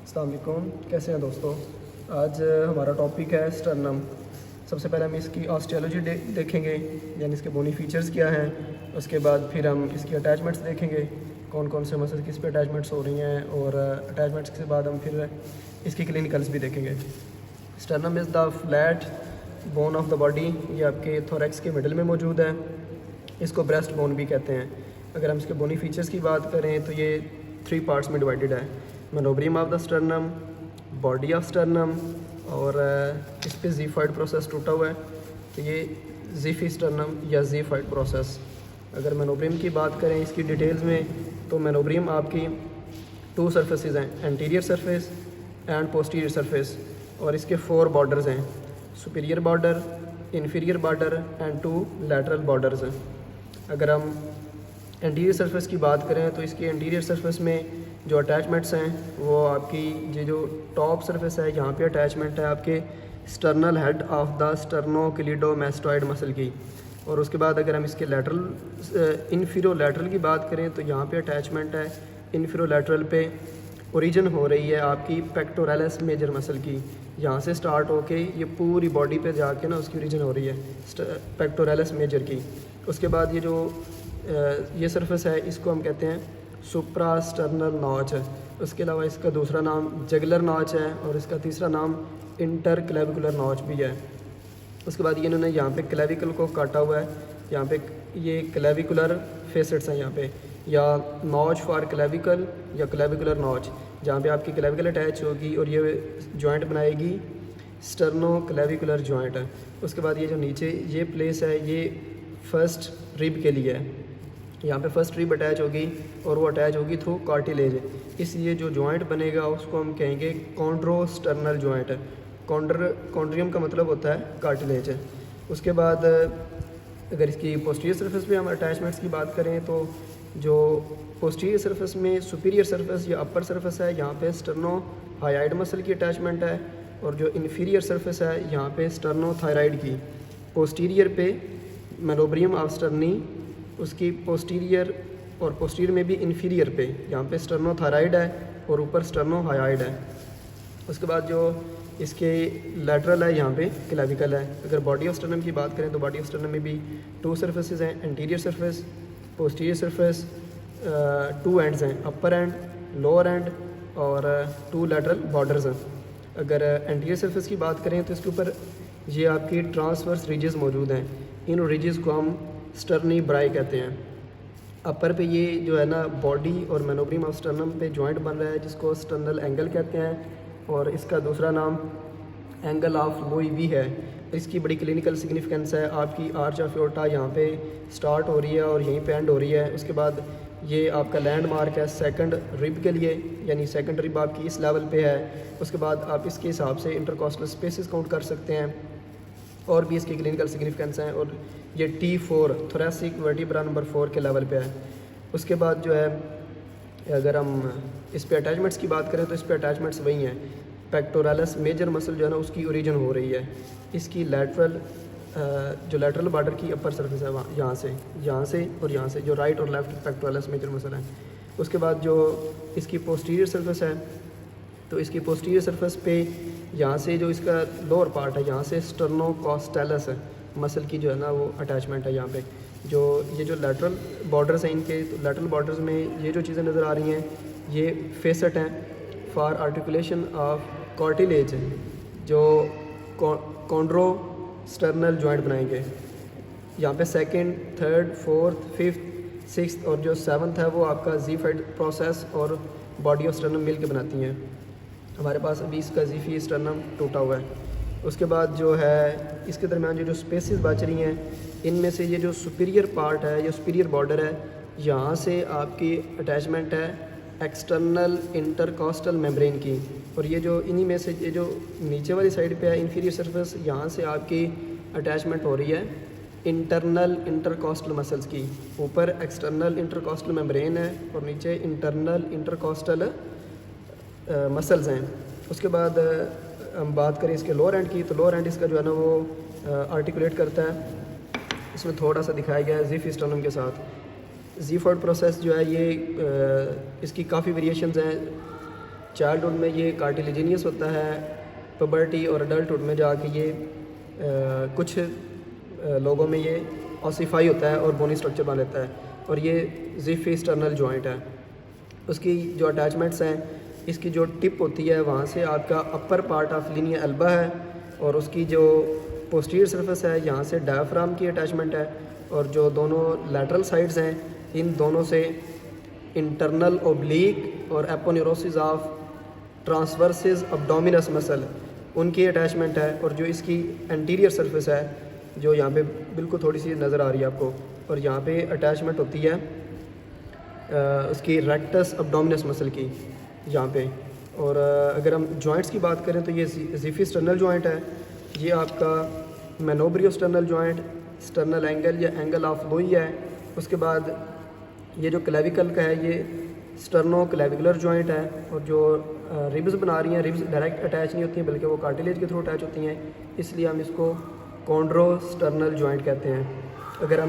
अस्सलाम वालेकुम, कैसे हैं दोस्तों। आज हमारा टॉपिक है स्टर्नम। सबसे पहले हम इसकी ऑस्टियोलॉजी देखेंगे, यानी इसके बोनी फीचर्स क्या हैं। उसके बाद फिर हम इसकी अटैचमेंट्स देखेंगे, कौन कौन से मसल्स किस पे अटैचमेंट्स हो रही हैं, और अटैचमेंट्स के बाद हम फिर इसकी क्लिनिकल्स भी देखेंगे। Sternum is the flat bone of the body. ये आपके थोरैक्स के मिडल में मौजूद है। इसको ब्रेस्ट बोन भी कहते हैं। अगर हम इसके बोनी फीचर्स की बात करें तो ये 3 पार्ट्स में डिवाइडेड है। Manubrium of the sternum, body of sternum, और इस पे ज़ीफाइड प्रोसेस टूटा हुआ है, तो ये ज़ीफी स्टर्नम या ज़ीफाइड प्रोसेस। अगर मनोब्रियम की बात करें इसकी डिटेल्स में, तो मनोब्रियम आपकी 2 सर्फेसिस हैं, anterior surface and posterior surface, और इसके 4 बॉर्डर्स हैं, superior border, inferior border and 2 lateral borders हैं। अगर हम एंटीरियर सरफेस की बात करें तो इसकी एंटीरियर सरफेस में जो अटैचमेंट्स हैं वो आपकी ये जो टॉप सरफेस है, यहाँ पे अटैचमेंट है आपके sternal head of the sternocleidomastoid muscle की। और उसके बाद अगर हम इसके लैटरल इन्फीरोलैटरल की बात करें तो यहाँ पे अटैचमेंट है इन्फीरोलैटरल पे। ओरिजिन हो रही है आपकी पेक्टोरैलिस मेजर मसल की, यहाँ से स्टार्ट होके ये पूरी बॉडी पे जाके ना उसकी ओरिजिन हो रही है पेक्टोरैलिस मेजर की। उसके बाद ये जो ये सरफेस है इसको हम कहते हैं सुप्रास्टर्नल नॉच है। उसके अलावा इसका दूसरा नाम जगलर नॉच है, और इसका तीसरा नाम इंटरक्लेविकुलर नॉच भी है। उसके बाद ये इन्होंने यहाँ पे क्लेविकल को काटा हुआ है, यहाँ पे ये क्लेविकुलर फेसेट्स हैं यहाँ पे, या नॉच फॉर क्लेविकल या क्लेविकुलर नॉच, जहाँ पे आपकी क्लेविकल अटैच होगी और ये जॉइंट बनाएगी स्टर्नो क्लेविकुलर जॉइंट है। उसके बाद ये जो नीचे ये प्लेस है ये फर्स्ट रिब के लिए है, यहाँ पे फर्स्ट रिब अटैच होगी और वो अटैच होगी थ्रू कार्टिलेज। इसलिए जो जॉइंट बनेगा उसको हम कहेंगे कॉन्ड्रोस्टर्नल जॉइंट। कॉन्ड्रियम का मतलब होता है कार्टिलेज। उसके बाद अगर इसकी पोस्टीरियर सरफेस पे हम अटैचमेंट्स की बात करें तो जो पोस्टीरियर सरफेस में सुपीरियर सरफेस या अपर सरफेस है, यहाँ पे स्टर्नोहायोइड मसल की अटैचमेंट है, और जो इन्फीरियर सरफेस है यहाँ पे स्टर्नोथायराइड की। पोस्टीरियर पे मनोब्रियम ऑफ स्टर्नी, उसकी पोस्टीरियर और पोस्टीरियर में भी इन्फीरियर पे यहाँ पे स्टर्नोथायराइड है और ऊपर स्टर्नोहायोइड है। उसके बाद जो इसके लैटरल है यहाँ पे क्लेविकल है। अगर बॉडी ऑफ स्टर्नम की बात करें तो बॉडी ऑफ स्टर्नम में भी 2 सर्फेसेस हैं, anterior surface, posterior surface, 2 ends हैं, अपर एंड, लोअर एंड, और 2 लैटरल बॉर्डर्स हैं। अगर एंटीरियर सरफेस की बात करें तो इसके ऊपर ये आपकी ट्रांसवर्स रिजेस मौजूद हैं। इन रिजेस को हम स्टर्नी ब्राई कहते हैं। अपर पे ये जो है ना बॉडी और मनोब्रियम ऑफ स्टर्नम पे जॉइंट बन रहा है जिसको स्टर्नल एंगल कहते हैं, और इसका दूसरा नाम एंगल ऑफ लुई भी है। इसकी बड़ी क्लिनिकल सिग्निफिकेंस है। आपकी आर्च ऑफ एओर्टा यहाँ पे स्टार्ट हो रही है और यहीं पे एंड हो रही है। उसके बाद ये आपका लैंडमार्क है सेकंड रिब के लिए, यानी सेकंड रिब आपकी इस लेवल पे है। उसके बाद आप इसके हिसाब से इंटरकॉस्टल स्पेसेस काउंट कर सकते हैं, और भी इसकी क्लिनिकल सिग्निफिकेंस हैं। और ये T4 थोरैसिक वर्टिब्रा नंबर 4 के लेवल पे है। उसके बाद जो है अगर हम इस पे अटैचमेंट्स की बात करें तो इस पे अटैचमेंट्स वही हैं। पेक्टोरैलिस मेजर मसल जो है ना उसकी ओरिजिन हो रही है इसकी लैटरल, जो लैटरल बॉर्डर की अपर सरफेस है वहाँ, यहाँ से और यहाँ से, जो राइट और लेफ्ट पेक्टोरैलिस मेजर मसल है। उसके बाद जो इसकी पोस्टीरियर सरफेस है तो इसकी पोस्टीरियर सरफेस पे यहाँ से जो इसका लोअर पार्ट है यहाँ से स्टर्नोकॉस्टैलस है मसल की जो है ना वो अटैचमेंट है। यहाँ पे जो ये जो लैटरल बॉर्डर्स हैं इनके, तो लैटरल बॉर्डर्स में ये जो चीज़ें नज़र आ रही हैं ये फेसेट हैं फॉर आर्टिकुलेशन ऑफ कार्टिलेज, जो कॉन्ड्रोस्टर्नल जॉइंट बनाएंगे। यहाँ पे second, third, fourth, fifth, sixth और जो 7th है वो आपका ज़ीफाइड प्रोसेस और बॉडी ऑफ स्टर्नम मिल के बनाती हैं। हमारे पास अभी इसका ज़ीफी स्टर्नम टूटा हुआ है। उसके बाद जो है इसके दरमियान जो स्पेसेस बच रही हैं इनमें से ये जो सुपीरियर पार्ट है, ये सुपीरियर बॉर्डर है, यहाँ से आपकी अटैचमेंट है एक्सटर्नल इंटरकॉस्टल मेम्ब्रेन की, और ये जो इन्हीं में से ये जो नीचे वाली साइड पे है इन्फीरियर सरफेस, यहाँ से आपकी अटैचमेंट हो रही है इंटरनल इंटरकॉस्टल मसल्स की। ऊपर एक्सटर्नल इंटरकॉस्टल मेम्ब्रेन है और नीचे इंटरनल इंटरकॉस्टल मसल्स हैं। उसके बाद हम बात करें इसके लोअर एंड की, तो लोअर एंड इसका जो है ना वो आर्टिकुलेट करता है। इसमें थोड़ा सा दिखाया गया है ज़ीफी स्टर्नम के साथ। ज़ीफाइड प्रोसेस जो है ये इसकी काफ़ी वेरिएशंस हैं। चाइल्डहुड में ये कार्टिलेजिनियस होता है, पबर्टी और अडल्टहुड में जाके ये कुछ लोगों में ये ऑसिफाई होता है और बोनी स्ट्रक्चर बना लेता है, और ये ज़िफ़ी स्टर्नल जॉइंट है। उसकी जो अटैचमेंट्स हैं, इसकी जो टिप होती है वहाँ से आपका अपर पार्ट ऑफ लिनिया एल्बा है, और उसकी जो पोस्टीरियर सरफेस है यहाँ से डायफ्राम की अटैचमेंट है, और जो दोनों लैटरल साइड्स हैं इन दोनों से इंटरनल ओब्लीक और एपोन्यूरोसिस ऑफ ट्रांसवर्सिस अब्डोमिनस मसल उनकी अटैचमेंट है। और जो इसकी एंटीरियर सरफेस है जो यहाँ पे बिल्कुल थोड़ी सी नज़र आ रही है आपको, और यहाँ पे अटैचमेंट होती है उसकी रेक्टस अब्डोमिनस मसल की यहाँ पे। और अगर हम जॉइंट्स की बात करें तो ये ज़िफ़ी स्टर्नल जॉइंट है, ये आपका मैनोब्रियो स्टर्नल जॉइंट, स्टर्नल एंगल या एंगल ऑफ लोई है। उसके बाद ये जो क्लेविकल का है ये स्टर्नो क्लेविकुलर जॉइंट है, और जो रिब्स बना रही हैं, रिब्स डायरेक्ट अटैच नहीं होती हैं बल्कि वो कार्टिलेज के थ्रू अटैच होती हैं, इसलिए हम इसको कॉन्ड्रो स्टर्नल जॉइंट कहते हैं। अगर हम